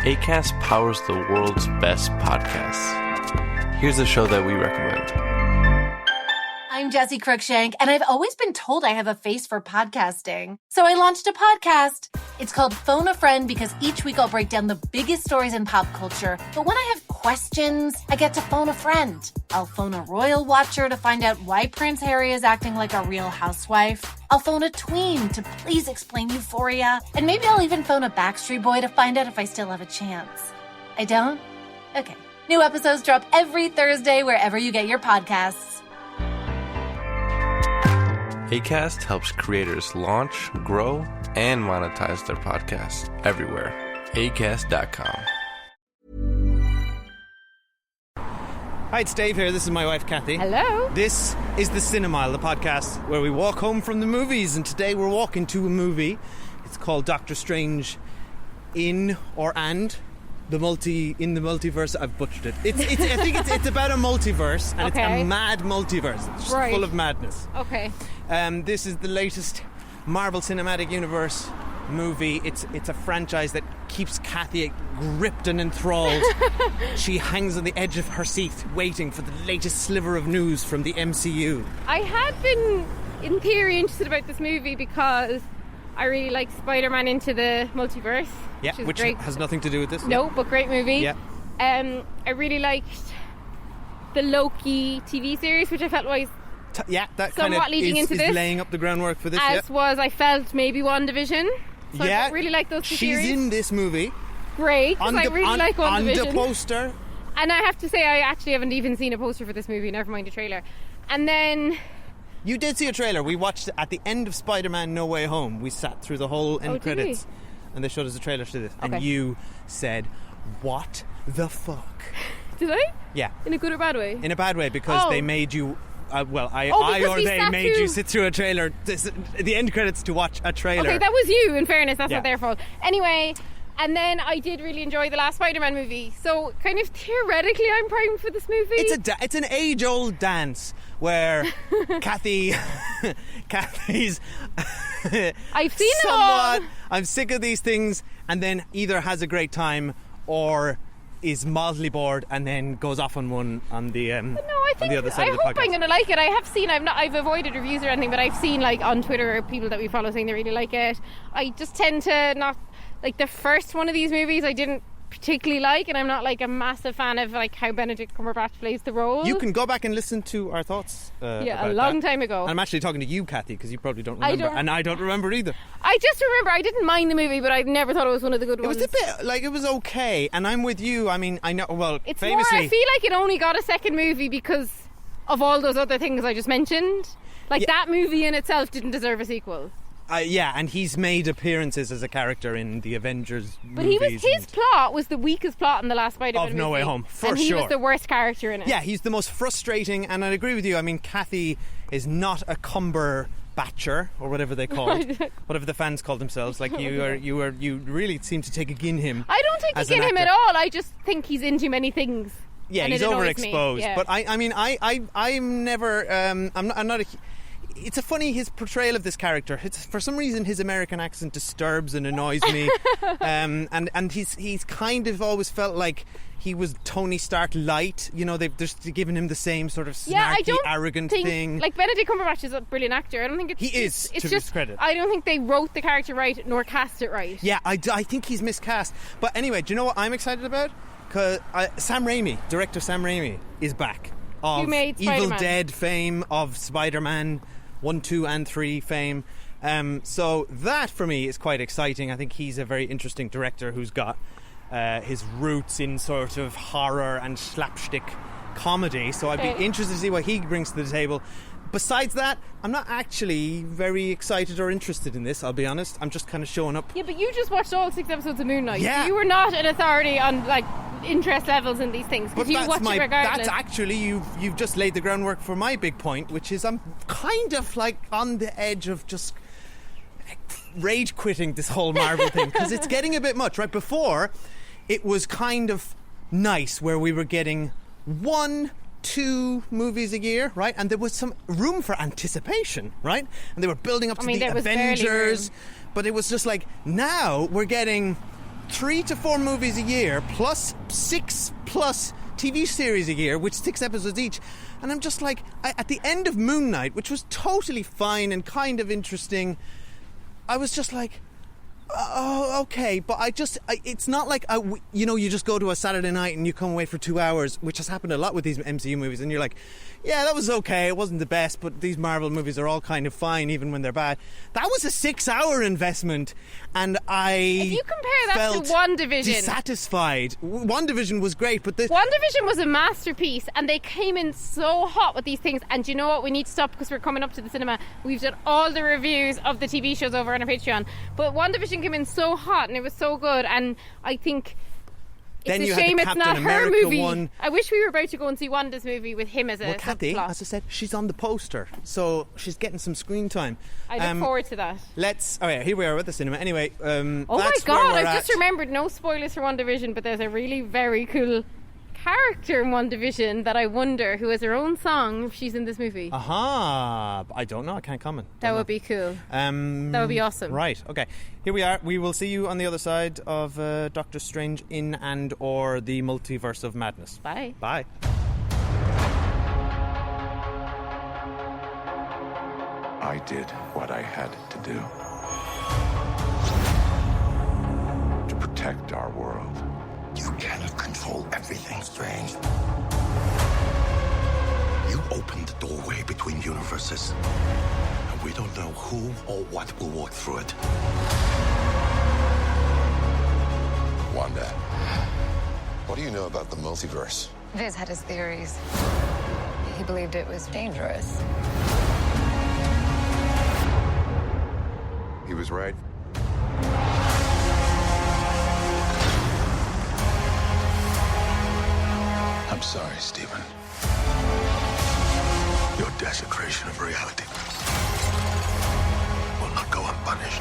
Acast powers the world's best podcasts. Here's a show that we recommend. I'm Jessie Cruikshank, and I've always been told I have a face for podcasting. So I launched a podcast. It's called Phone a Friend because each week I'll break down the biggest stories in pop culture. But when I have questions, I get to phone a friend. I'll phone a royal watcher to find out why Prince Harry is acting like a real housewife. I'll phone a tween to please explain Euphoria. And maybe I'll even phone a Backstreet Boy to find out if I still have a chance. I don't? Okay. New episodes drop every Thursday wherever you get your podcasts. Acast helps creators launch, grow, and monetize their podcasts everywhere. Acast.com. Hi, it's Dave here. This is my wife, Kathy. Hello. This is the Cinemile, the podcast where we walk home from the movies, and today we're walking to a movie. It's called Doctor Strange in the multiverse. I've butchered it. I think it's about a multiverse, and It's a mad multiverse. It's just full of madness. Okay. This is the latest Marvel Cinematic Universe movie. It's a franchise that keeps Kathy gripped and enthralled. She hangs on the edge of her seat waiting for the latest sliver of news from the MCU. I had been, in theory, interested about this movie because I really like Spider-Man Into the Multiverse. Yeah, which has nothing to do with this. No, but great movie. Yeah. I really liked the Loki TV series, which I felt was that somewhat kind of leading into is this. laying up the groundwork for this. As was, I felt, maybe WandaVision. So I really like those two series. She's in this movie. Great, because I really like WandaVision. On the poster. And I have to say, I actually haven't even seen a poster for this movie, never mind a trailer. And then... You did see a trailer. We watched it at the end of Spider-Man No Way Home. We sat through the whole end credits. And they showed us a trailer to this. Okay. And you said, what the fuck? Did I? Yeah. In a good or bad way? In a bad way, because they made you... they made you sit through a trailer, the end credits, to watch a trailer. Okay, that was you, in fairness, that's not their fault. Anyway, and then I did really enjoy the last Spider-Man movie, so kind of theoretically I'm primed for this movie. It's an age-old dance where Kathy's I've seen it all. I'm sick of these things, and then either has a great time or is mildly bored and then goes off on one on the on the other side of the podcast. I hope I'm going to like it. I've avoided reviews or anything, but I've seen on Twitter people that we follow saying they really like it. I just tend to not like the first one of these movies. I didn't particularly like, and I'm not a massive fan of how Benedict Cumberbatch plays the role. You can go back and listen to our thoughts a long time ago. And I'm actually talking to you, Kathy, because you probably don't remember, and I don't remember either. I just remember I didn't mind the movie, but I never thought it was one of the good ones. It was a bit it was okay, and I'm with you. I mean, I know, well, it's famously, more, I feel like it only got a second movie because of all those other things I just mentioned. That movie in itself didn't deserve a sequel. And he's made appearances as a character in the Avengers movies. But his plot was the weakest plot in the last Spider-Man movie. Of No Way Home, for sure. And he was the worst character in it. Yeah, he's the most frustrating, and I agree with you. I mean, Kathy is not a Cumberbatcher, or whatever they call it, whatever the fans call themselves. You really seem to take again him. I don't take again him at all. I just think he's into many things. Yeah, he's overexposed. Yeah. But I'm never. I'm not a. It's his portrayal of this character. For some reason, his American accent disturbs and annoys me. And he's kind of always felt like he was Tony Stark light. You know, they've just given him the same sort of snarky, arrogant thing. Benedict Cumberbatch is a brilliant actor. I don't think he is. It's to just his credit. I don't think they wrote the character right nor cast it right. Yeah, I think he's miscast. But anyway, do you know what I'm excited about? Because director Sam Raimi, is back. Of Evil Dead fame, of Spider-Man 1, 2 and 3 fame. So that for me is quite exciting. I think he's a very interesting director who's got his roots in sort of horror and slapstick comedy. So I'd be interested to see what he brings to the table. Besides that, I'm not actually very excited or interested in this, I'll be honest. I'm just kind of showing up. Yeah, but you just watched all 6 episodes of Moon Knight. Yeah. So you were not an authority on interest levels in these things. But you watch it regardless. That's actually, you've just laid the groundwork for my big point, which is I'm kind of on the edge of just rage quitting this whole Marvel thing, because it's getting a bit much. Right before, it was kind of nice where we were getting 1-2 movies a year, right? And there was some room for anticipation, right? And they were building up to the Avengers. But it was just now we're getting 3 to 4 movies a year, plus 6 plus TV series a year, with 6 episodes each. And I'm just like, at the end of Moon Knight, which was totally fine and kind of interesting, I was just like, oh, okay, but it's not like, you just go to a Saturday night and you come away for 2 hours, which has happened a lot with these MCU movies, and you're like, yeah, that was okay, it wasn't the best, but these Marvel movies are all kind of fine, even when they're bad. That was a 6-hour investment, and if you compare that to WandaVision, dissatisfied. WandaVision was great, but WandaVision was a masterpiece, and they came in so hot with these things. And you know what? We need to stop because we're coming up to the cinema. We've done all the reviews of the TV shows over on our Patreon, but WandaVision came in so hot, and it was so good. And I think it's a shame it's not her movie. One. I wish we were about to go and see Wanda's movie with him as a Kathy, as I said, she's on the poster, so she's getting some screen time. I look forward to that. Here we are at the cinema. Anyway, oh my God, I've just remembered, no spoilers for WandaVision, but there's a really very cool character in WandaVision that I wonder who has her own song if she's in this movie. Aha! I don't know. I can't comment. That would be cool. That would be awesome. Right. Okay. Here we are. We will see you on the other side of Doctor Strange in and or the Multiverse of Madness. Bye. Bye. I did what I had to do to protect our world. You cannot control everything, Strange. You opened the doorway between universes, and we don't know who or what will walk through it. Wanda, what do you know about the multiverse? Viz had his theories. He believed it was dangerous. He was right. I'm sorry, Stephen. Your desecration of reality will not go unpunished.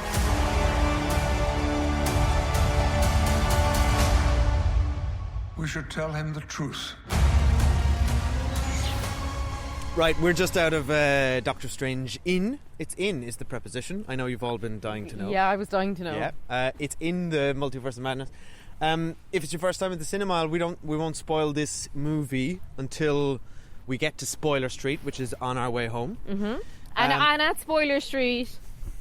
We should tell him the truth. Right, we're just out of Doctor Strange in. It's in is the preposition. I know you've all been dying to know. Yeah, I was dying to know. Yeah, it's in the Multiverse of Madness. If it's your first time at the cinema, we won't spoil this movie until we get to Spoiler Street, which is on our way home. Mm-hmm. And at Spoiler Street,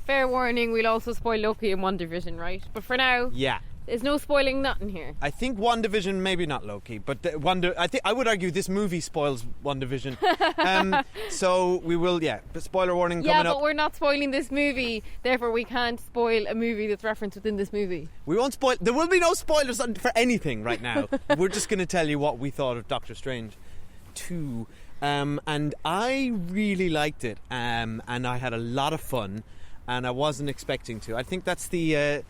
fair warning, we'll also spoil Loki and WandaVision, right? But for now, yeah, there's no spoiling nothing here. I think WandaVision, maybe not Loki, but I would argue this movie spoils WandaVision. So we will, spoiler warning coming up. Yeah, but we're not spoiling this movie, therefore we can't spoil a movie that's referenced within this movie. We won't spoil. There will be no spoilers for anything right now. We're just going to tell you what we thought of Doctor Strange 2. And I really liked it, and I had a lot of fun, and I wasn't expecting to. I think that's the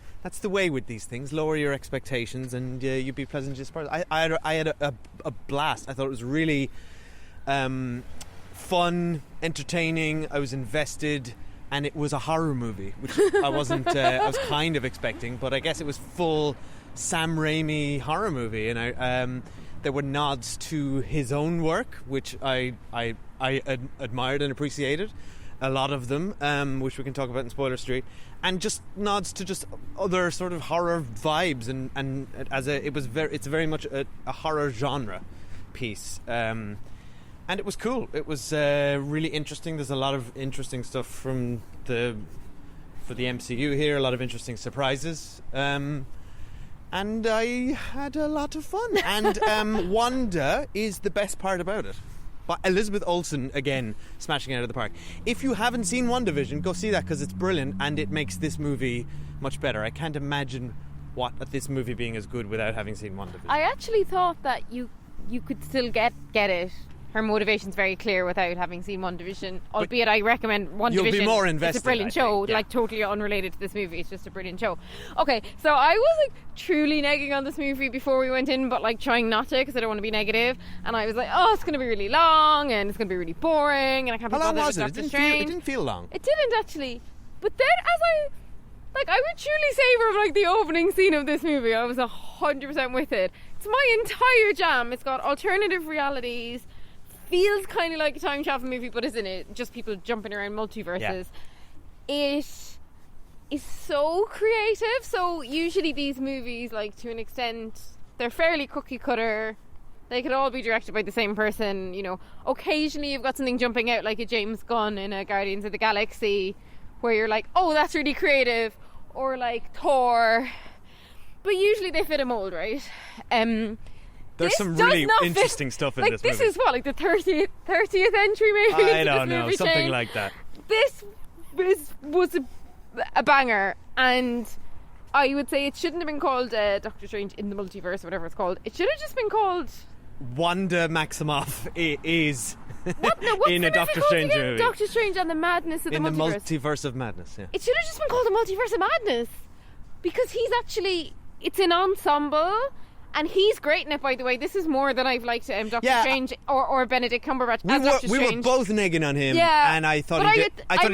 way with these things. Lower your expectations, and you'd be pleasantly surprised. I had a blast. I thought it was really fun, entertaining. I was invested, and it was a horror movie, which I wasn't. I was kind of expecting, but I guess it was full Sam Raimi horror movie, and there were nods to his own work, which I admired and appreciated. A lot of them, which we can talk about in Spoiler Street, and just nods to just other sort of horror vibes, and it's very much a horror genre piece, and it was cool. It was really interesting. There's a lot of interesting stuff for the MCU here. A lot of interesting surprises. And I had a lot of fun. And Wanda is the best part about it. But Elizabeth Olsen, again, smashing it out of the park. If you haven't seen WandaVision, go see that, because it's brilliant and it makes this movie much better. I can't imagine this movie being as good without having seen WandaVision. I actually thought that you could still get it. Her motivation's very clear without having seen WandaVision, albeit I recommend WandaVision. You'll be more invested. It's a brilliant show, like totally unrelated to this movie. It's just a brilliant show. Okay, so I was like truly negging on this movie before we went in, but like trying not to because I don't want to be negative. And I was like, oh, it's going to be really long and it's going to be really boring and I can't be bothered with Doctor Strange. It didn't feel long. It didn't actually. But then I would truly say from like the opening scene of this movie, I was 100% with it. It's my entire jam. It's got alternative realities. Feels kind of like a time travel movie, but isn't it? Just people jumping around multiverses. Yeah. is so creative. So usually these movies, like, to an extent, they're fairly cookie cutter. They could all be directed by the same person, you know. Occasionally you've got something jumping out like a James Gunn in a Guardians of the Galaxy where you're like, oh, that's really creative, or like Thor. But usually they fit a mold, right? There's some really interesting stuff in this movie. This is what, like the 30th entry maybe? I don't know, something like that. This was a banger, and I would say it shouldn't have been called Doctor Strange in the Multiverse or whatever it's called. It should have just been called Wanda Maximoff is in a Doctor Strange movie. Doctor Strange and the Madness of the Multiverse. In the Multiverse of Madness, yeah. It should have just been called the Multiverse of Madness, because he's actually, it's an ensemble. And he's great in it, by the way. This is more than I've liked Doctor Strange or Benedict Cumberbatch as Doctor Strange. We were both negging on him, and I thought he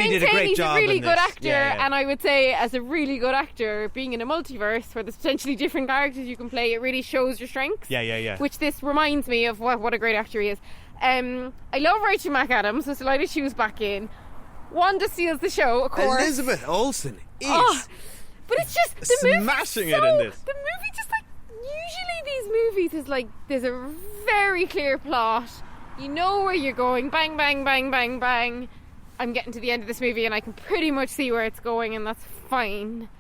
did a great job. He's a really good actor, yeah. and I would say, as a really good actor, being in a multiverse where there's potentially different characters you can play, it really shows your strengths. Yeah. Which this reminds me of what a great actor he is. I love Rachel McAdams, so delighted she was back in. Wanda steals the show, of course. Elizabeth Olsen is. But it's just the movie smashing it in this. The movie just like. Usually these movies is like there's a very clear plot, you know where you're going, bang bang bang bang bang, I'm getting to the end of this movie and I can pretty much see where it's going, and that's fine.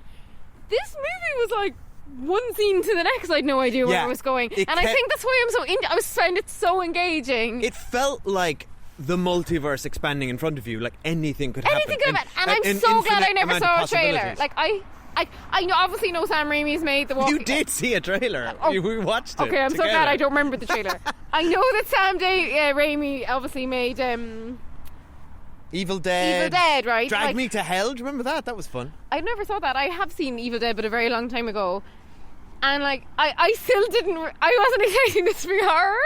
This movie was like one scene to the next, I had no idea where it was going, I think that's why I'm so I found it so engaging. It felt like the multiverse expanding in front of you, like anything could happen. And I'm so glad I never saw a trailer. Like I obviously know Sam Raimi's made The Walking... You did see a trailer. We watched it Okay, I'm together. so glad I don't remember the trailer. I know that Sam Raimi obviously made... Evil Dead, right? Drag Me to Hell. Do you remember that? That was fun. I never saw that. I have seen Evil Dead, but a very long time ago. And like, I still didn't... I wasn't expecting this to be horror.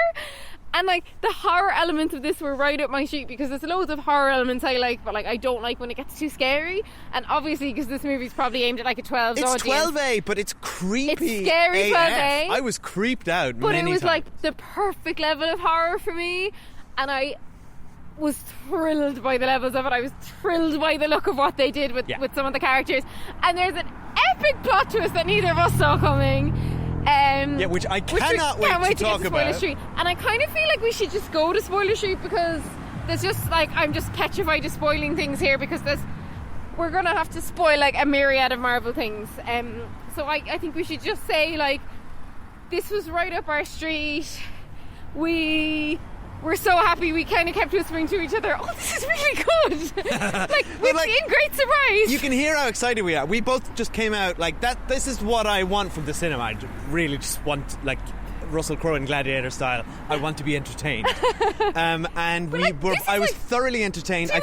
And like the horror elements of this were right up my street, because there's loads of horror elements I like, but like I don't like when it gets too scary. And obviously because this movie's probably aimed at like a 12 audience. It's 12A, but it's creepy. It's scary AF. 12A. I was creeped out but many it was times. like the perfect level of horror for me, and I was thrilled by the levels of it. I was thrilled by the look of what they did with some of the characters. And there's an epic plot twist that neither of us saw coming. Which I cannot wait to talk about. Street. And I kind of feel like we should just go to Spoiler Street, because there's just like, I'm just petrified of spoiling things here, because we're going to have to spoil like a myriad of Marvel things. So I think we should just say, like, this was right up our street. We're so happy. We kind of kept whispering to each other, oh, this is really good. Like, we've seen great surprise. You can hear how excited we are. We both just came out like that. This is what I want from the cinema. I really just want, like, Russell Crowe in Gladiator style. I want to be entertained. I was thoroughly entertained. I'm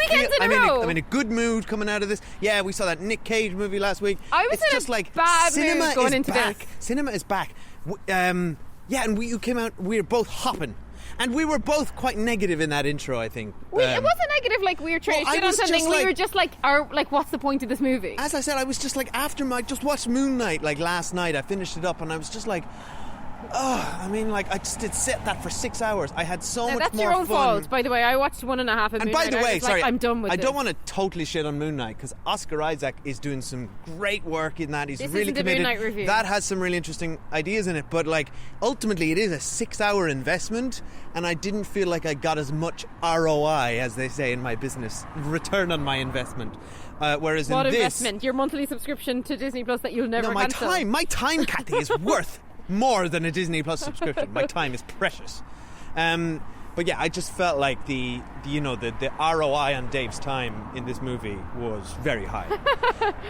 in a good mood coming out of this. Yeah, we saw that Nick Cage movie last week. I was it's in just a like bad cinema mood going is into back. this. Cinema is back. And you came out. We were both hopping. And we were both quite negative in that intro, I think. It wasn't negative, like we were trying to shit on something. We were just like, what's the point of this movie? As I said, I was just like, after I just watched Moon Knight, like last night, I finished it up, and I was just like, I just did sit that for 6 hours. I had so much more fun. That's your own fault, by the way. I watched 1.5 of Moon Knight. And by the way, sorry, I'm done with it. I don't want to totally shit on Moon Knight, because Oscar Isaac is doing some great work in that. He's really committed. Moon Knight review. That has some really interesting ideas in it, but like ultimately it is a 6-hour investment, and I didn't feel like I got as much ROI, as they say in my business, return on my investment. Whereas what in this, investment? Your monthly subscription to Disney Plus that you'll never cancel. My time, Kathy, is worth more than a Disney Plus subscription. My time is precious. But yeah, I just felt like the ROI on Dave's time in this movie was very high.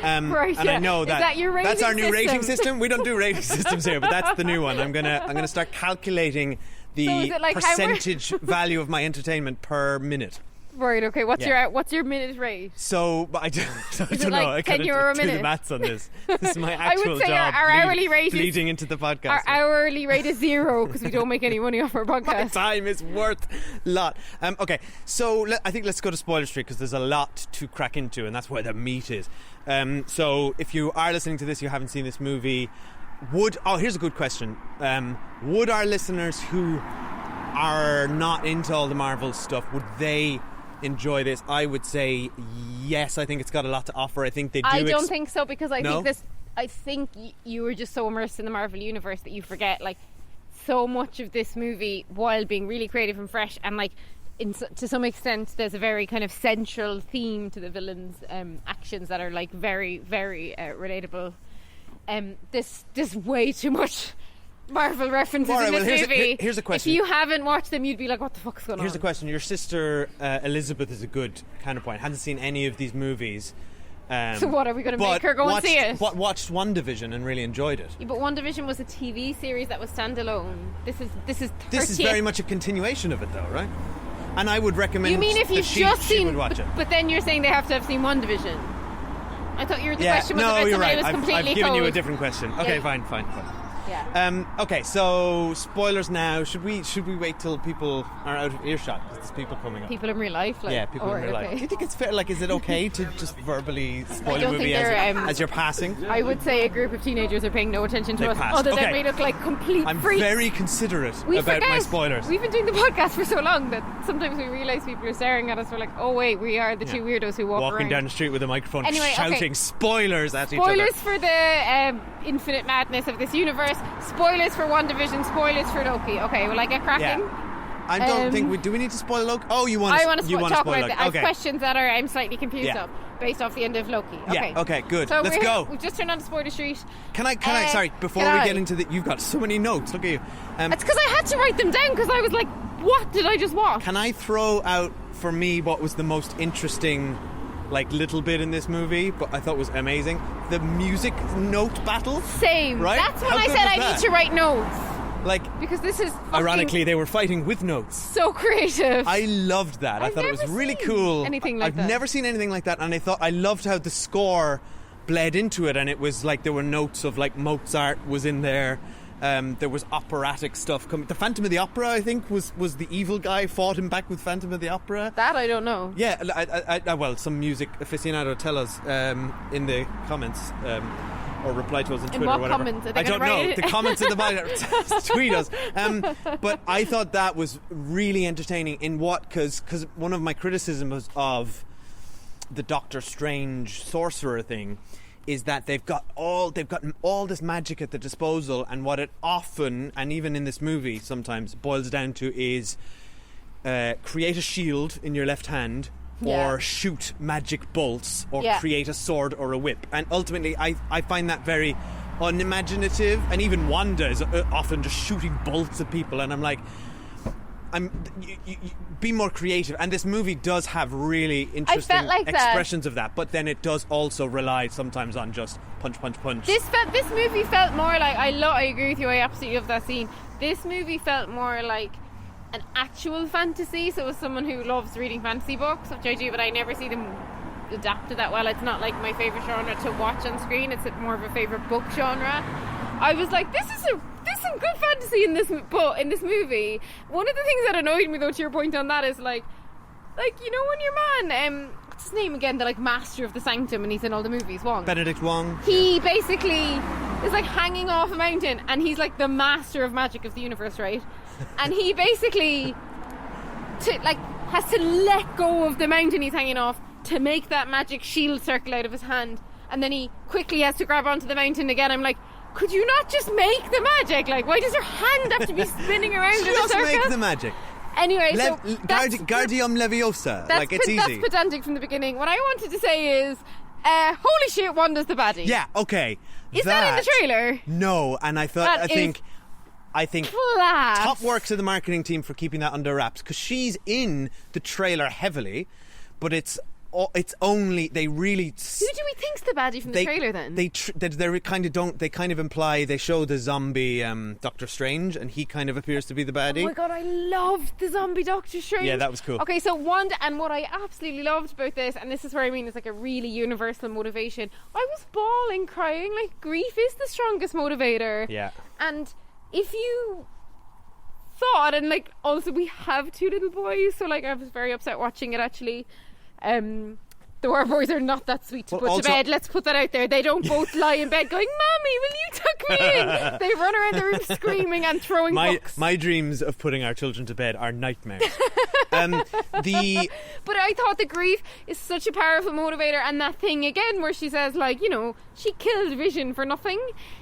Right, and I know that's our new rating system. We don't do rating systems here, but that's the new one. I'm gonna start calculating the percentage value of my entertainment per minute. Right, okay. What's your minute rate? So, but I don't know. Like I €10 a do minute? the maths on this. This is my actual I would say job. our hourly rate bleeding into the podcast. Our hourly rate is 0 because we don't make any money off our podcast. My time is worth a lot. Okay, so I think let's go to Spoiler Street, because there's a lot to crack into, and that's where the meat is. So if you are listening to this, you haven't seen this movie, here's a good question. Would our listeners who are not into all the Marvel stuff, would they enjoy this, I would say yes. I think it's got a lot to offer. I think they do. I don't think so, because I No? think this. I think you were just so immersed in the Marvel universe that you forget like so much of this movie, while being really creative and fresh, and like to some extent there's a very kind of central theme to the villains' actions that are like very, very relatable. There's way too much Marvel references in this movie. Here's a question. If you haven't watched them, you'd be like, what the fuck's going on? Here's a question. Your sister Elizabeth is a good counterpoint. Hasn't seen any of these movies. So what, are we going to make her go and see it? Watched WandaVision and really enjoyed it. Yeah, but WandaVision was a TV series that was standalone. This is very much a continuation of it, though, right? And I would recommend. You mean if you've just she seen? would watch it. But then you're saying they have to have seen WandaVision. I thought the question was about you're somebody right. who was completely I've given cold. you a different question. Okay, Yeah. fine. Yeah. Okay, so spoilers now. Should we wait till people are out of earshot? Because there's people coming up. People in real life, like, Yeah, people in real life. Do you think it's fair? Like, is it okay to just verbally spoil a don't movie think they're, as you're passing? I would say a group of teenagers are paying no attention to They us, passed. other than Okay. we look like complete I'm freaks. very considerate We about forget. my spoilers. We've been doing the podcast for so long that sometimes we realise people are staring at us. We're like, oh wait, we are the two weirdos who walk Walking around. down the street with a microphone, Anyway, shouting okay. spoilers at each Spoilers other. for the infinite madness of this universe. Spoilers for WandaVision. Spoilers for Loki. Okay, will I get cracking? I don't think do we need to spoil Loki? Oh, you want I to want to talk spoil about Loki. that. I have Okay. questions that I'm slightly confused Yeah. of based off the end of Loki. Okay. Yeah, okay, good. So Let's go. We've just turned on to Spoiler Street. Can I sorry, before we get into you've got so many notes, look at you. It's because I had to write them down because I was like, what did I just watch? Can I throw out for me what was the most interesting little bit in this movie, but I thought was amazing? The music note battle? Same. Right? That's when How I good said was I that? need to write notes. Because this is Ironically, they were fighting with notes. so creative. I loved that. I I've thought it was never really seen cool. anything like I've that. never seen anything like that, and I loved how the score bled into it, and it was like there were notes of Mozart was in there. There was operatic stuff coming. The Phantom of the Opera, I think, was the evil guy fought him back with Phantom of the Opera. That I don't know. Yeah, well, some music aficionado tell us in the comments. Or reply to us on Twitter what or whatever. comments? Are they I don't gonna know. write it? The comments in the bio tweet us. But I thought that was really entertaining because one of my criticisms of the Doctor Strange sorcerer thing is that they've gotten all this magic at their disposal, and what it often, and even in this movie sometimes, boils down to is create a shield in your left hand, or shoot magic bolts, or create a sword or a whip. And ultimately, I find that very unimaginative. And even Wanda is often just shooting bolts at people, and I'm like, you be more creative. And this movie does have really interesting expressions of that, but then it does also rely sometimes on just punch. This movie felt more like I agree with you. I absolutely love that scene. This movie felt more like an actual fantasy. So as someone who loves reading fantasy books, which I do, but I never see them adapted that well. It's not like my favourite genre to watch on screen. It's more of a favourite book genre. I was like, there's some good fantasy in this movie. One of the things that annoyed me, though, to your point on that, is like you know when your man, what's his name again, the master of the sanctum, and he's in all the movies, Wong. Benedict Wong. He basically is hanging off a mountain, and he's the master of magic of the universe, right? And he basically has to let go of the mountain he's hanging off to make that magic shield circle out of his hand, and then he quickly has to grab onto the mountain again. I'm like, could you not just make the magic? Why does your hand have to be spinning around in a Just circle? make the magic. Anyway, so Guardium Leviosa. It's easy. That's pedantic from the beginning. What I wanted to say is, holy shit, Wanda's the baddie. Yeah, okay. Is that in the trailer? No, and I think class. top work to the marketing team for keeping that under wraps, because she's in the trailer heavily, but it's only they really. Who do we think's the baddie from the trailer then? They kind of imply they show the zombie Doctor Strange, and he kind of appears to be the baddie. Oh my god, I loved the zombie Doctor Strange. Yeah, that was cool. Okay, so Wanda, and what I absolutely loved about this, and this is where I mean it's a really universal motivation. I was bawling, crying. Grief is the strongest motivator. Yeah. And if you thought, and also we have two little boys, so I was very upset watching it actually. Though our boys are not that sweet to put to bed, let's put that out there. They don't both lie in bed going, "Mommy, will you tuck me in?" They run around the room screaming and throwing books. My dreams of putting our children to bed are nightmares. But I thought the grief is such a powerful motivator, and that thing again where she says, like, you know, she killed Vision for nothing.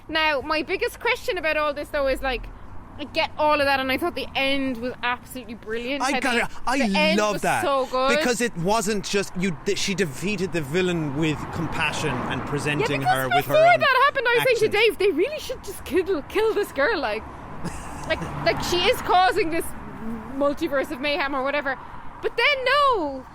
Now, my biggest question about all this, though, is like, I get all of that, and I thought the end was absolutely brilliant. I love that. So good because it wasn't just she defeated the villain with compassion and presenting her with her own before that happened, I was saying to actions. Dave, they really should just kill this girl, like she is causing this multiverse of mayhem or whatever. But then no,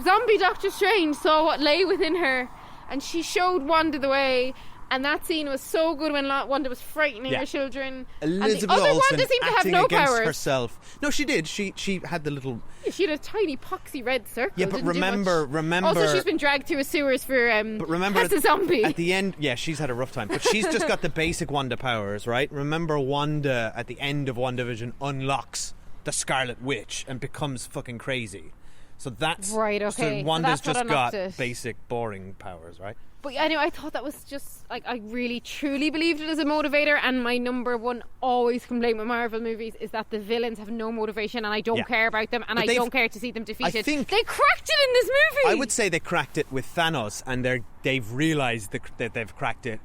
zombie Doctor Strange saw what lay within her, and she showed Wanda the way. And that scene was so good when Wanda was frightening her children. Elizabeth and the other Olsen Wanda seemed to have acting no against powers. herself. No, she did. She had the little. She had a tiny poxy red circle. Yeah, but remember. Also, she's been dragged through a sewers for. But remember, as a zombie. At the end, yeah, she's had a rough time. But she's just got the basic Wanda powers, right? Remember, Wanda at the end of WandaVision unlocks the Scarlet Witch and becomes fucking crazy. So that's right. Okay. So Wanda's so just got basic, boring powers, right? But anyway, I thought that was just like, I really truly believed it as a motivator. And my number one always complaint with Marvel movies is that the villains have no motivation, and I don't care about them, and I don't care to see them defeated. I think they cracked it in this movie. I would say they cracked it with Thanos, and they've realised that they've cracked it.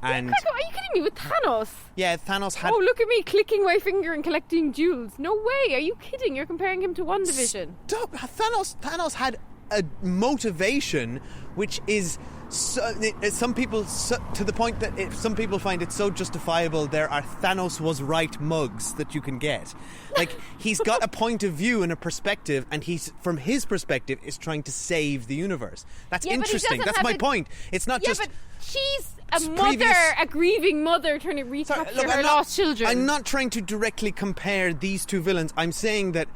And are you kidding me? With Thanos? Yeah, Thanos had. Oh, look at me clicking my finger and collecting jewels. No way. Are you kidding? You're comparing him to WandaVision. Stop. Thanos had a motivation which is some people to the point that some people find it so justifiable. There are Thanos was right mugs that you can get. Like, he's got a point of view and a perspective, and he's, from his perspective, is trying to save the universe. That's interesting. That's my point. It's not just. But she's a mother, a grieving mother trying to recapture her lost children. I'm not trying to directly compare these two villains. I'm saying that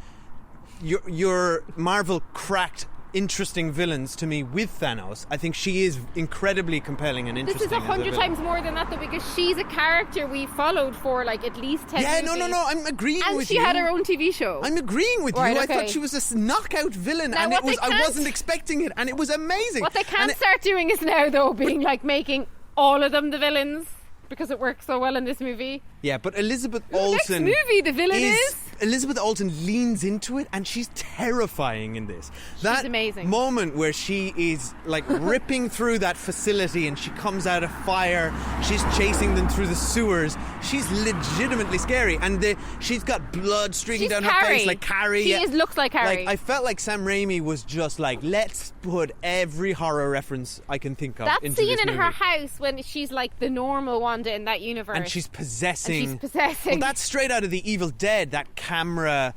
your Marvel cracked interesting villains to me with Thanos. I think she is incredibly compelling and interesting. This is 100 times more than that, though, because she's a character we followed for like at least 10 movies. No, I'm agreeing with you. And she had her own TV show. I'm agreeing with you. I thought she was a knockout villain, now, and I wasn't expecting it, and it was amazing. What they can't start doing is now, though, being like making all of them the villains, because it works so well in this movie. Yeah, but Elizabeth Olsen. Next movie, the villain is Elizabeth Olsen leans into it, and she's terrifying in this. She's amazing. Moment where she is like ripping through that facility, and she comes out of fire. She's chasing them through the sewers. She's legitimately scary, and she's got blood streaking down her face like Carrie. She looks like Carrie. Like, I felt like Sam Raimi was just like, let's put every horror reference I can think of into this movie. That scene in her house when she's like the normal Wanda in that universe, and she's possessing. Well, that's straight out of The Evil Dead. That camera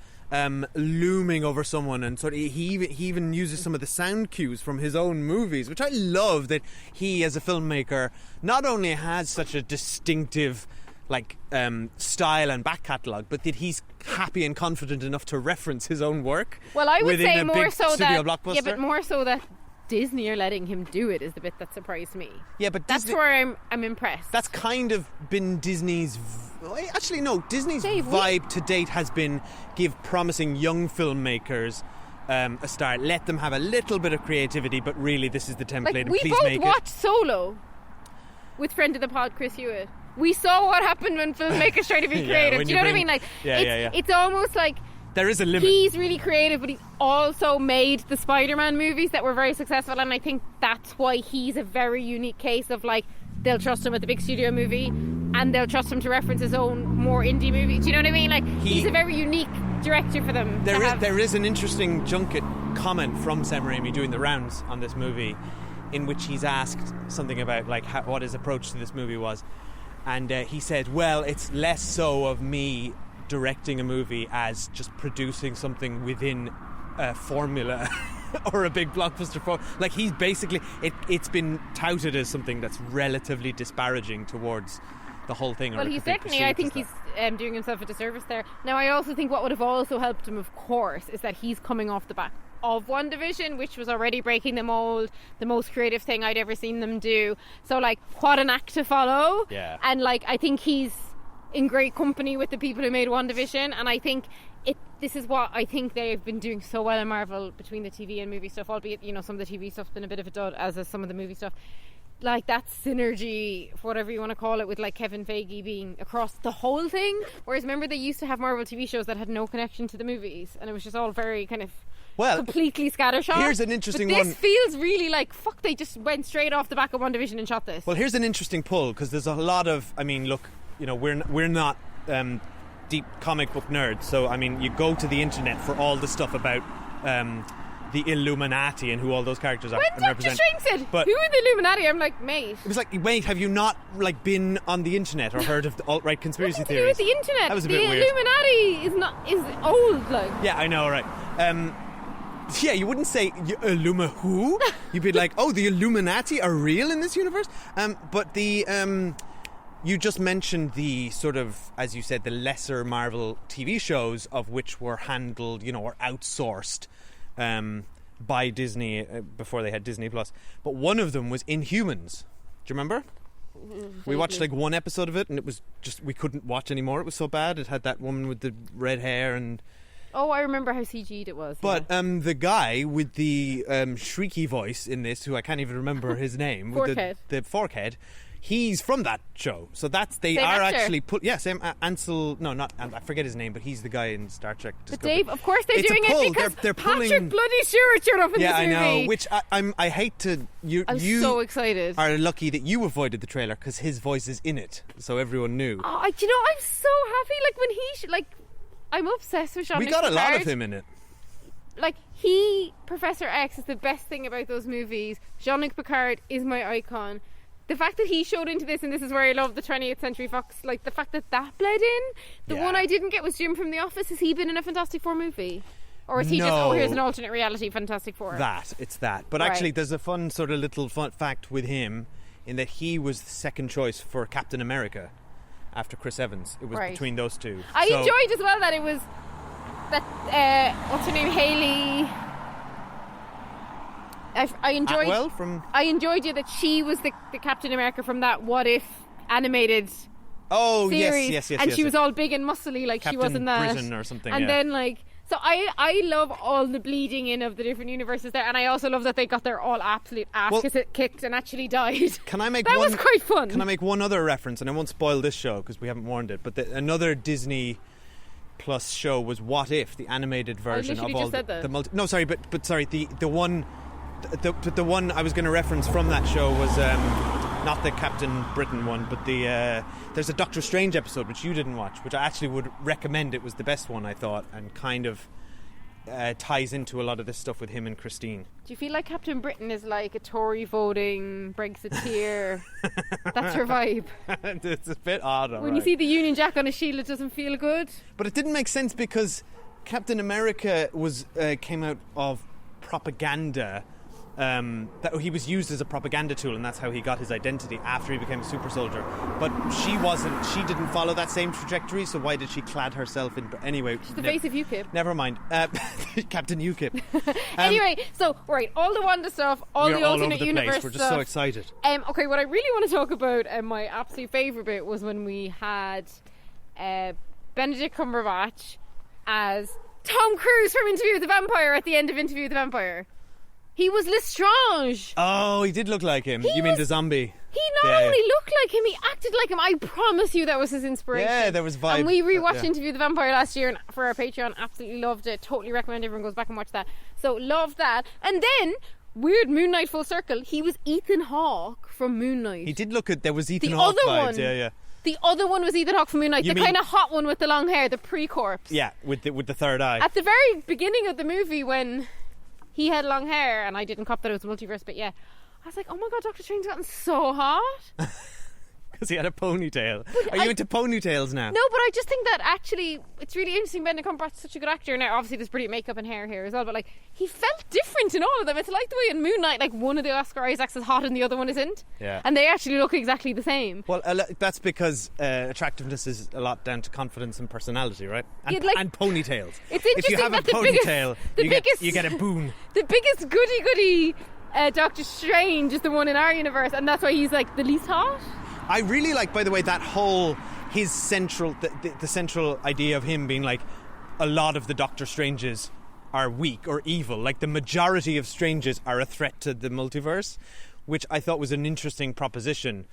looming over someone, and sort of he even uses some of the sound cues from his own movies, which I love. That he, as a filmmaker, not only has such a distinctive style and back catalogue, but that he's happy and confident enough to reference his own work. Well, I would say more so that blockbuster. Yeah, but more so that Disney are letting him do it is the bit that surprised me. Yeah, but that's where I'm impressed. That's kind of been Disney's. Actually, no. Disney's vibe to date has been give promising young filmmakers a start. Let them have a little bit of creativity, but really, this is the template. And we please both make watched Solo with friend of the pod Chris Hewitt. We saw what happened when filmmakers try to be creative. Do you know what I mean? Like, it's almost like. There is a limit. He's really creative, but he's also made the Spider-Man movies that were very successful, and I think that's why he's a very unique case of like, they'll trust him with the big studio movie and they'll trust him to reference his own more indie movie. Do you know what I mean? Like, he's a very unique director for them. There is an interesting junket comment from Sam Raimi doing the rounds on this movie, in which he's asked something about like what his approach to this movie was, and he said, well, it's less so of me directing a movie as just producing something within a formula or a big blockbuster form. Like, he's basically it's been touted as something that's relatively disparaging towards the whole thing. Well, he's definitely, I think he's doing himself a disservice there. Now, I also think what would have also helped him, of course, is that he's coming off the back of WandaVision, which was already breaking the mold, the most creative thing I'd ever seen them do. So, like, what an act to follow. Yeah. And, like, I think he's in great company with the people who made WandaVision, and I think this is what I think they've been doing so well in Marvel between the TV and movie stuff, albeit, you know, some of the TV stuff's been a bit of a dud, as is some of the movie stuff. like that synergy, whatever you want to call it, with like Kevin Feige being across the whole thing. Whereas remember they used to have Marvel TV shows that had no connection to the movies, and it was just all very kind of completely scattershot. Here's an interesting but one. This feels really like fuck. They just went straight off the back of WandaVision and shot this. Well, here's an interesting pull, because there's a lot of. I mean, look, you know, we're not deep comic book nerds, so I mean, you go to the internet for all the stuff about. The Illuminati and who all those characters are. When Doctor Strange said, "Who are the Illuminati?" I'm like, mate. It was like, wait, have you not like been on the internet or heard of the alt-right conspiracy theories? To do with the internet. That was a bit weird. The Illuminati is old, like. Yeah, I know, right? Yeah, you wouldn't say who? You'd be like, oh, the Illuminati are real in this universe. But the you just mentioned the sort of, as you said, the lesser Marvel TV shows, of which were handled, you know, or outsourced. By Disney before they had Disney Plus, but one of them was Inhumans. Do you remember? We watched like one episode of it, and it was just we couldn't watch anymore. It was so bad. It had that woman with the red hair and. Oh, I remember how CG'd it was. But the guy with the shrieky voice in this, who I can't even remember his name, Forkhead. with the Forkhead. He's from that show, so that's they same are actor. Actually put. Yeah, same Ansel. No, not I forget his name, but he's the guy in Star Trek Discovery. Dave, of course they're It's doing a pull. it because they're Patrick pulling. Bloody Stewart showed up in Yeah, this movie. I know. Which I hate to. I'm you so excited. Are lucky that you avoided the trailer because his voice is in it, so everyone knew. Oh, you know, I'm so happy. Like when he I'm obsessed with Jean-Luc We got a lot Picard. of him in it. Like Professor X is the best thing about those movies. Jean-Luc Picard is my icon. The fact that he showed into this, and this is where I love the 20th Century Fox, like the fact that bled in. The one I didn't get was Jim from The Office. Has he been in a Fantastic Four movie? Or is he just, here's an alternate reality Fantastic Four? It's that. But actually, there's a fun sort of little fun fact with him, in that he was the second choice for Captain America after Chris Evans. It was between those two. I enjoyed as well that it was that, what's her name, Hayley... I enjoyed. I enjoyed that she was the Captain America from that What If animated series. Yes. And she was all big and muscly, like Captain she was in that. Britain or something. And then so I love all the bleeding in of the different universes there, and I also love that they got their all absolute ass kicked and actually died. Can I make that was quite fun. Can I make one other reference? And I won't spoil this show because we haven't warned it. But another Disney Plus show was What If, the animated version of all the multi. No, sorry, but sorry, the one. The one I was going to reference from that show was not the Captain Britain one, but there's a Doctor Strange episode which you didn't watch, which I actually would recommend. It was the best one, I thought, and kind of ties into a lot of this stuff with him and Christine. Do you feel like Captain Britain is like a Tory voting Brexiteer? That's her vibe. It's a bit odd. When you see the Union Jack on his shield, it doesn't feel good. But it didn't make sense because Captain America came out of propaganda. That he was used as a propaganda tool, and that's how he got his identity after he became a super soldier. But she didn't follow that same trajectory, so why did she clad herself in... Anyway, she's the face of UKIP. Never mind. Captain UKIP. Anyway, so all the Wanda stuff, all the alternate universe stuff. We're just so excited. Okay, what I really want to talk about, and my absolute favourite bit, was when we had Benedict Cumberbatch as Tom Cruise from Interview with the Vampire at the end of Interview with the Vampire. He was Lestrange. Oh, he did look like him. You mean the zombie? He not only looked like him, he acted like him. I promise you that was his inspiration. Yeah, there was vibe. And we rewatched Interview with the Vampire last year and for our Patreon. Absolutely loved it. Totally recommend everyone goes back and watch that. So loved that. And then, weird Moon Knight full circle, he was Ethan Hawke from Moon Knight. He did look at... There was Ethan Hawke vibes. Yeah. The other one was Ethan Hawke from Moon Knight. The kind of hot one with the long hair, the pre-corpse. Yeah, with the third eye. At the very beginning of the movie when... he had long hair, and I didn't cop that it was Multiverse, but yeah. I was like, oh my god, Doctor Strange's gotten so hot. Because he had a ponytail. Are you into ponytails now? No, but I just think that actually it's really interesting. Benedict Cumberbatch's such a good actor. Now, obviously, there's brilliant makeup and hair here as well, but like he felt different in all of them. It's like the way in Moon Knight, like one of the Oscar Isaacs is hot and the other one isn't. Yeah. And they actually look exactly the same. Well, that's because attractiveness is a lot down to confidence and personality, right? And, and ponytails. It's interesting if you have that a ponytail, you get a boon. The biggest goody Doctor Strange is the one in our universe, and that's why he's like the least hot. I really like, by the way, that whole his central the central idea of him being like a lot of the Doctor Stranges are weak or evil. Like the majority of Stranges are a threat to the multiverse, which I thought was an interesting proposition.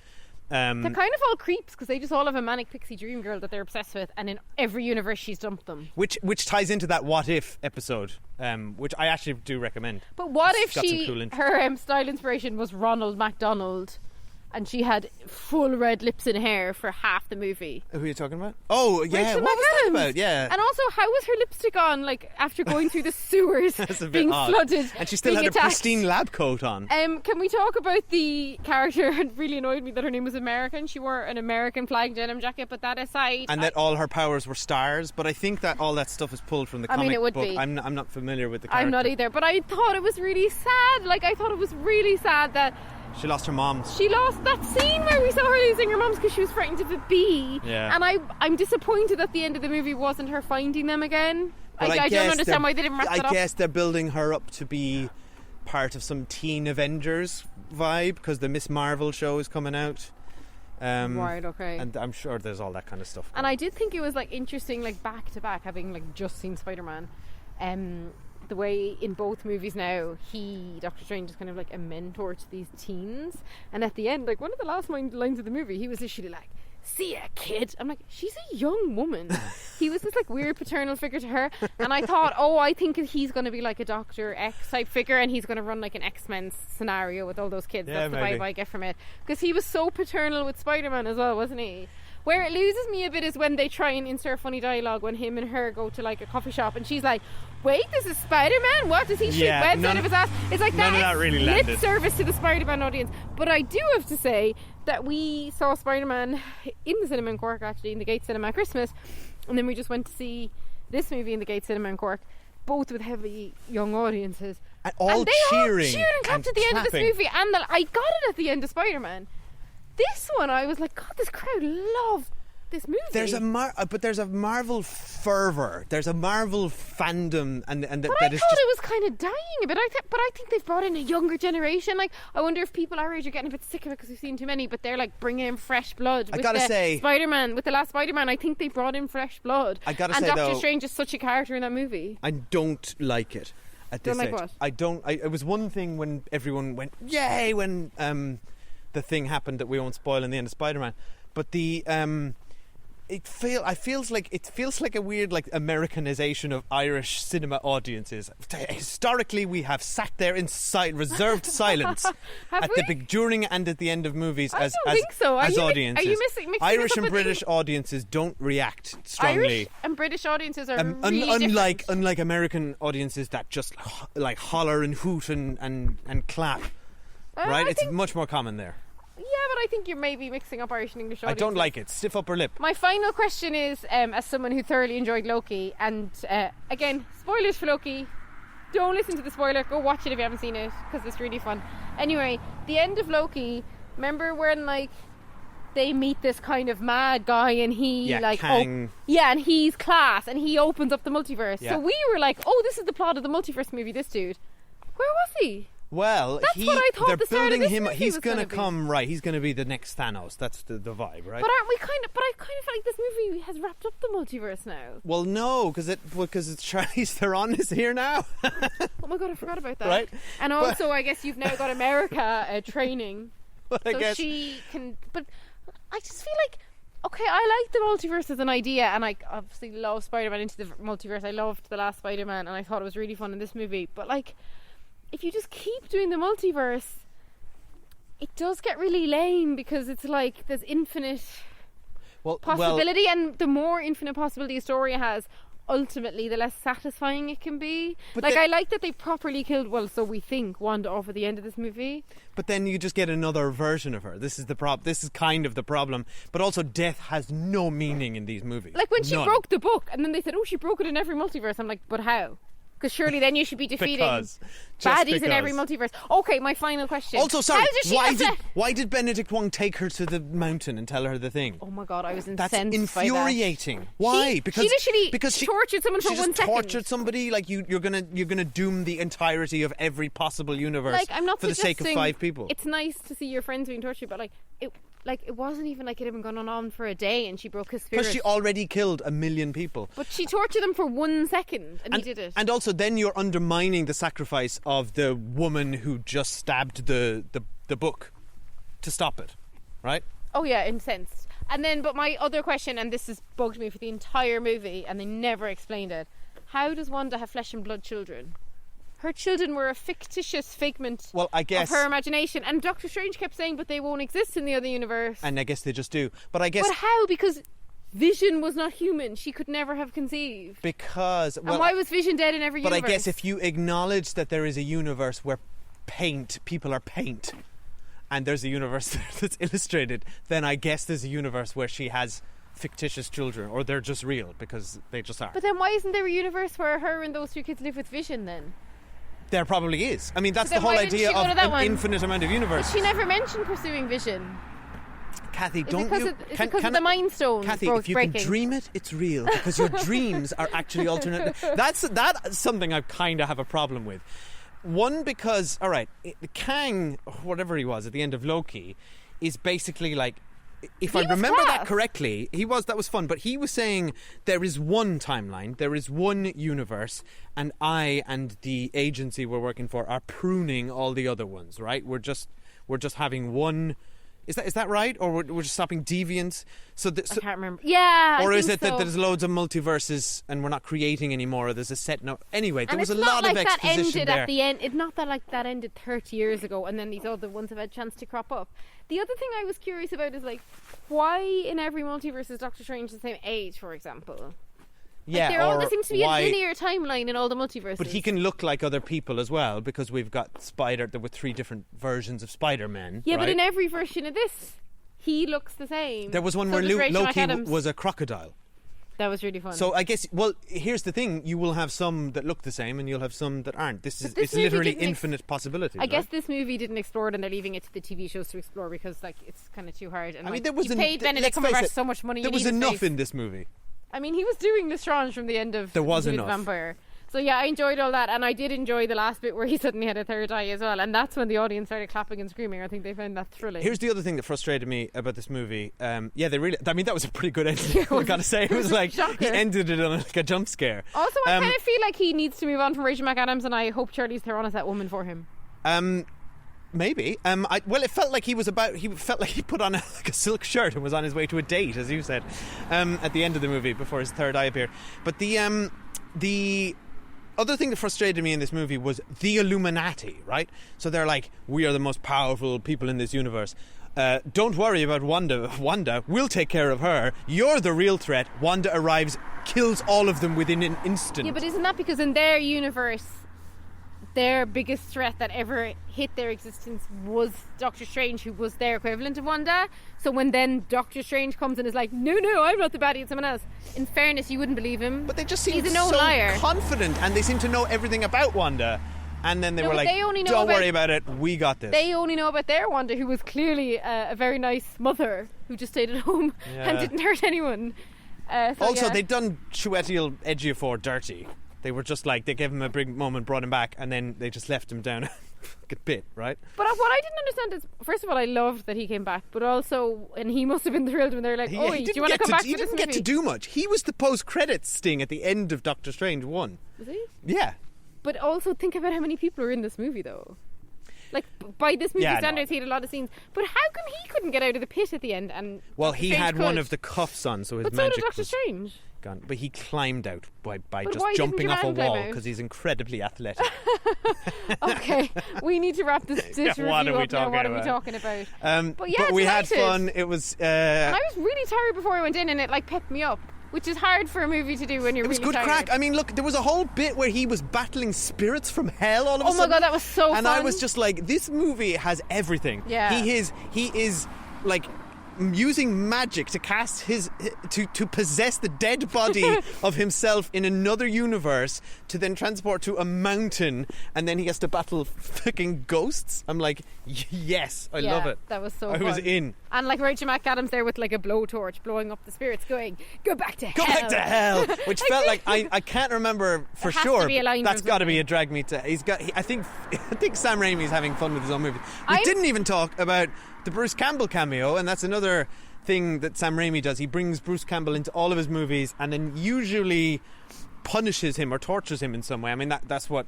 They're kind of all creeps because they just all have a manic pixie dream girl that they're obsessed with, and in every universe she's dumped them. Which ties into that What If episode, which I actually do recommend. But what It's if got some cool her style inspiration was Ronald McDonald, and she had full red lips and hair for half the movie? Who are you talking about? Oh, yeah. Rachel What was that McAdams. about? Yeah. And also, how was her lipstick on, like, after going through the sewers, That's a bit being odd. flooded, And she still being had attacked? a pristine lab coat on. Can we talk about the character? It really annoyed me that her name was American. She wore an American flag denim jacket, but that aside... And that all her powers were stars, but I think that all that stuff is pulled from the I mean, comic it would book. be. I'm not familiar with the character. I'm not either, but I thought it was really sad. Like, I thought it was really sad that She lost her mom. she lost that scene where we saw her losing her mums because she was frightened of a bee. Yeah. And I'm disappointed that the end of the movie wasn't her finding them again. But I don't guess understand they're- why they didn't wrap I that up. guess they're building her up to be part of some teen Avengers vibe because the Miss Marvel show is coming out. Right, okay. And I'm sure there's all that kind of stuff. And I did think it was like interesting, like back to back, having like just seen Spider-Man. The way in both movies now, Doctor Strange, is kind of like a mentor to these teens. And at the end, like one of the last lines of the movie, he was literally like, "See ya, kid." I'm like, she's a young woman. He was this like weird paternal figure to her. And I thought, I think he's going to be like a Dr. X type figure, and he's going to run like an X-Men scenario with all those kids. Yeah, That's the maybe. vibe I get from it. Because he was so paternal with Spider-Man as well, wasn't he? Where it loses me a bit is when they try and insert funny dialogue when him and her go to like a coffee shop and she's like, "Wait, this is Spider-Man? What, does he shoot Yeah, webs none- out of his ass?" It's like none of that is really lip landed. service to the Spider-Man audience. But I do have to say that we saw Spider-Man in the cinema in Cork, actually, in the Gate Cinema at Christmas, and then we just went to see this movie in the Gate Cinema in Cork, both with heavy young audiences. And all they cheering all cheered and clapped and at the end of this clapping. movie, and I got it at the end of Spider-Man. This one, I was like, God, this crowd loved this movie. There's a Marvel fervor. There's a Marvel fandom, and But I that thought is it just. was kind of dying a bit. But I think they've brought in a younger generation. Like, I wonder if people our age are getting a bit sick of it because we've seen too many. But they're like bringing in fresh blood. I With gotta the say- Spider-Man, with the last Spider-Man, I think they brought in fresh blood. I gotta and say, Doctor though- Strange is such a character in that movie. I don't like it at this Don't like age. what? I don't. It was one thing when everyone went yay when the thing happened that we won't spoil in the end of Spider-Man, but the it feels like a weird like Americanization of Irish cinema audiences. Historically, we have sat there in reserved silence Have at we? during and at the end of movies I as don't think so. Are as you audiences. mixing Irish this up and with British audiences don't react strongly. Irish and British audiences are really unlike different. American audiences that just like holler and hoot and clap, right? I It's think- much more common there. Yeah, but I think you're maybe mixing up Irish and English I audiences. don't like it. Stiff upper lip. My final question is, as someone who thoroughly enjoyed Loki, and again, spoilers for Loki. Don't listen to the spoiler. Go watch it if you haven't seen it, because it's really fun. Anyway, the end of Loki. Remember when like they meet this kind of mad guy, and he Yeah, like Kang. and he's class, and he opens up the multiverse. Yeah. So we were like, oh, this is the plot of the multiverse movie. This dude, where was he? Well, That's what I thought they're the start of building this him. movie He's was gonna gonna be. come right. He's gonna be the next Thanos. That's the vibe, right? But aren't we kind of? But I kind of feel like this movie has wrapped up the multiverse now. Well, no, because it's Charlize Theron is here now. Oh my god, I forgot about that. Right. And also, I guess you've now got America training, But I so guess she can. But I just feel like, okay, I like the multiverse as an idea, and I obviously love Spider-Man into the multiverse. I loved the last Spider-Man, and I thought it was really fun in this movie. But like, if you just keep doing the multiverse, it does get really lame because it's like there's infinite possibility, and the more infinite possibility a story has, ultimately the less satisfying it can be. But like, the- I like that they properly killed, well, so we think, Wanda off at the end of this movie. But then you just get another version of her. This is the This is kind of the problem. But also, death has no meaning in these movies. Like when she None. broke the book, and then they said, oh, she broke it in every multiverse. I'm like, but how? Because surely then you should be defeating Because. Just baddies in every because. multiverse. Okay, my final question. Also, sorry, How did she why did Benedict Wong take her to the mountain and tell her the thing? Oh my god, I was That's incensed by that. infuriating. Why? She literally because she tortured someone for she 1 just second. tortured somebody. Like you're gonna doom the entirety of every possible universe Like, I'm not for the sake of suggesting 5 people. It's nice to see your friends being tortured, but it wasn't even like it had been going on for a day and she broke his spirit. Because she already killed 1 million people. But she tortured them for 1 second, and he did it. And also, then you're undermining the sacrifice of the woman who just stabbed the the book to stop it, right? Oh yeah, incensed. And then, but my other question, and this has bugged me for the entire movie, and they never explained it. How does Wanda have flesh and blood children? Her children were a fictitious figment of her imagination. And Doctor Strange kept saying, but they won't exist in the other universe. And I guess they just do. But I guess... But how? Because Vision was not human. She could never have conceived. Because... Well, and why was Vision dead in every universe? But I guess if you acknowledge that there is a universe where people are paint, and there's a universe that's illustrated, then I guess there's a universe where she has fictitious children, or they're just real, because they just are. But then why isn't there a universe where her and those 2 kids live with Vision then? There probably is. I mean, that's the whole idea of an infinite amount of universes. But she never mentioned pursuing Vision. Kathy, It's because of the Mind Stone. Kathy, if you can dream it, it's real, because your dreams are actually alternate. That's something I kind of have a problem with. One, because, all right, Kang, whatever he was at the end of Loki, is basically like, if I remember that correctly, that was fun, but he was saying there is one timeline, there is one universe, and I and the agency we're working for are pruning all the other ones, right? We're just having one. Is that right? Or we're just stopping deviants? I can't remember. Yeah, or is it that there's loads of multiverses and we're not creating anymore? Or there's a set no. Anyway, there was a lot of exposition there. At the end. It's not that like that ended 30 years ago, and then these other ones have had a chance to crop up. The other thing I was curious about is like, why in every multiverse is Doctor Strange the same age, for example? Yeah, there seems to be a linear timeline in all the multiverses. But he can look like other people as well, because we've got there were 3 different versions of Spider-Man. Yeah, right? but in every version of this, he looks the same. There was one where Loki was a crocodile. That was really fun. So I guess, well, here's the thing: you will have some that look the same, and you'll have some that aren't. It's literally infinite possibilities. I guess this movie didn't explore it, and they're leaving it to the TV shows to explore, because like it's kind of too hard. And, I mean, there was paid Benedict Cumberbatch so much money. There was enough in this movie. I mean, he was doing Lestrange from the end of There was enough. Vampire. So yeah, I enjoyed all that, and I did enjoy the last bit where he suddenly had a third eye as well, and that's when the audience started clapping and screaming. I think they found that thrilling. Here's the other thing that frustrated me about this movie. They really. I mean, that was a pretty good ending. I gotta say, it was like he ended it on like a jump scare. Also, I kind of feel like he needs to move on from Rachel McAdams, and I hope Charlize Theron is that woman for him. Maybe. It felt like he felt like he put on a silk shirt and was on his way to a date, as you said, at the end of the movie before his third eye appeared. But the other thing that frustrated me in this movie was the Illuminati, right? So they're like, we are the most powerful people in this universe. Don't worry about Wanda. We'll take care of her. You're the real threat. Wanda arrives, kills all of them within an instant. Yeah, but isn't that because in their universe, their biggest threat that ever hit their existence was Doctor Strange, who was their equivalent of Wanda? So when then Doctor Strange comes and is like, no, I'm not the baddie, it's someone else. In fairness, you wouldn't believe him. But they just seem liar. Confident, and they seem to know everything about Wanda. And then they were like, don't worry about it, we got this. They only know about their Wanda, who was clearly a very nice mother who just stayed at home and didn't hurt anyone. They'd done Chiwetel Ejiofor dirty. They were just like, they gave him a big moment, brought him back, and then they just left him down a bit, right? But what I didn't understand is, first of all, I loved that he came back, but also, and he must have been thrilled when they were like, do you want to come back to this movie? He didn't get to do much. He was the post-credits sting at the end of Doctor Strange 1. Was he? Yeah. But also think about how many people are in this movie, though. Like, by this movie standards, he had a lot of scenes. But how come he couldn't get out of the pit at the end? And well, he had one of the cuffs on, so his magic Doctor Strange. Gone. But he climbed out by just jumping off a wall because he's incredibly athletic. Okay, we need to wrap this review up now. What are we talking about? But we had fun. It was... and I was really tired before I went in, and it like pepped me up. Which is hard for a movie to do when you're really tired. It was good crack. I mean, look, there was a whole bit where he was battling spirits from hell all of a sudden. Oh my God, that was so fun. And I was just like, this movie has everything. Yeah. He is like using magic to cast to possess the dead body of himself in another universe to then transport to a mountain, and then he has to battle fucking ghosts. I'm like, yes, I love it. That was so fun. I was in. And like Rachel McAdams there with like a blowtorch blowing up the spirits going, go back to hell. Go back to hell. Which felt like, I can't remember for sure. That's got to be a drag me to. I think Sam Raimi's having fun with his own movie. We didn't even talk about the Bruce Campbell cameo, and that's another thing that Sam Raimi does. He brings Bruce Campbell into all of his movies and then usually punishes him or tortures him in some way. I mean, that's what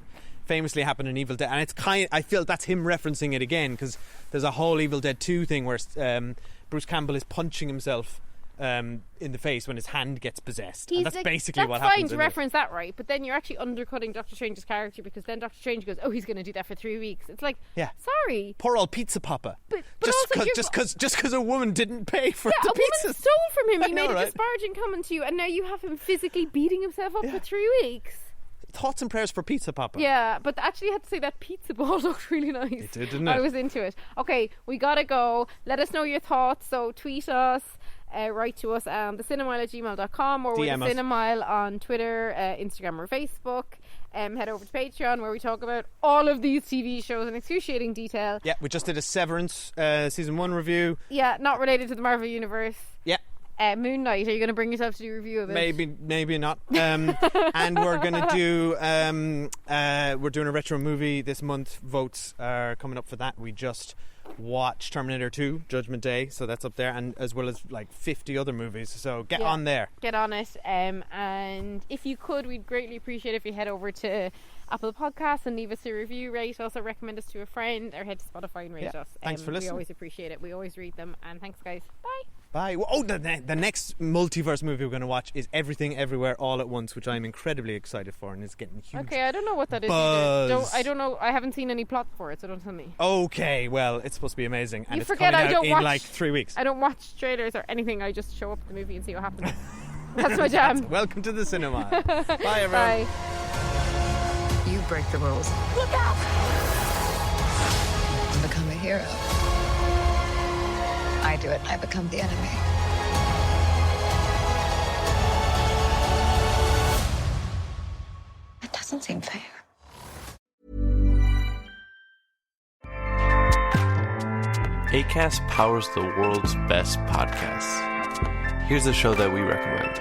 famously happened in Evil Dead, and it's I feel that's him referencing it again, because there's a whole Evil Dead 2 thing where Bruce Campbell is punching himself in the face when his hand gets possessed. And that's basically what happens. That's fine to reference that, right? But then you're actually undercutting Doctor Strange's character, because then Doctor Strange goes, "Oh, he's going to do that for 3 weeks." It's like, sorry, poor old pizza papa. But just because a woman didn't pay for the pizza. A woman stole from him. He made a disparaging comment to you, and now you have him physically beating himself up for 3 weeks. Thoughts and prayers for Pizza Papa. Yeah, but actually I had to say that pizza ball looked really nice. It did, didn't it? I was into it. Okay, we gotta go. Let us know your thoughts. So tweet us, write to us on theCinemile@gmail.com, or with the Cinemile on Twitter, Instagram or Facebook. Head over to Patreon, where we talk about all of these TV shows in excruciating detail. Yeah, we just did a Severance season 1 review. Yeah, not related to the Marvel Universe. Yeah. Moon Knight, are you going to bring yourself to do a review of it? Maybe not. And we're going to do we're doing a retro movie this month. Votes are coming up for that. We just watched Terminator 2 Judgment Day, so that's up there, and as well as like 50 other movies, so get on there. Get on it. And if you could, we'd greatly appreciate if you head over to Apple Podcasts and leave us a review, rate us, or recommend us to a friend, or head to Spotify and rate us. Thanks for listening. We always appreciate it. We always read them. And thanks, guys. Bye. Bye. Oh, the next multiverse movie we're going to watch is Everything Everywhere All at Once, which I'm incredibly excited for, and is getting huge. Okay, I don't know what that is. I don't know. I haven't seen any plot for it, so don't tell me. Okay, well, it's supposed to be amazing, and it's coming out in like 3 weeks. I don't watch trailers or anything. I just show up at the movie and see what happens. That's my jam. Welcome to the cinema. Bye, everyone. Bye. You break the rules. Look out! You become a hero. I do it, I become the enemy. That doesn't seem fair. Acast powers the world's best podcasts. Here's a show that we recommend.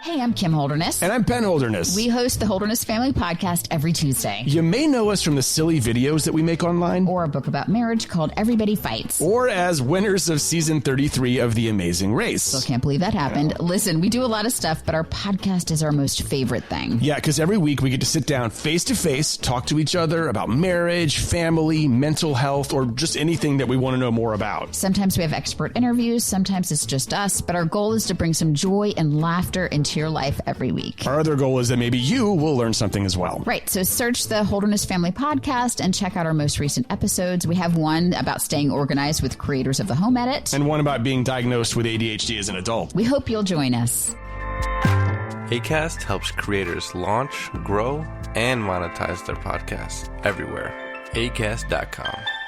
Hey, I'm Kim Holderness. And I'm Ben Holderness. We host the Holderness Family Podcast every Tuesday. You may know us from the silly videos that we make online. Or a book about marriage called Everybody Fights. Or as winners of season 33 of The Amazing Race. Still can't believe that happened. Yeah. Listen, we do a lot of stuff, but our podcast is our most favorite thing. Yeah, because every week we get to sit down face to face, talk to each other about marriage, family, mental health, or just anything that we want to know more about. Sometimes we have expert interviews, sometimes it's just us, but our goal is to bring some joy and laughter into your life every week. Our other goal is that maybe you will learn something as well. Right. So search the Holderness Family Podcast and check out our most recent episodes. We have one about staying organized with creators of the Home Edit. And one about being diagnosed with ADHD as an adult. We hope you'll join us. Acast helps creators launch, grow, and monetize their podcasts everywhere. Acast.com.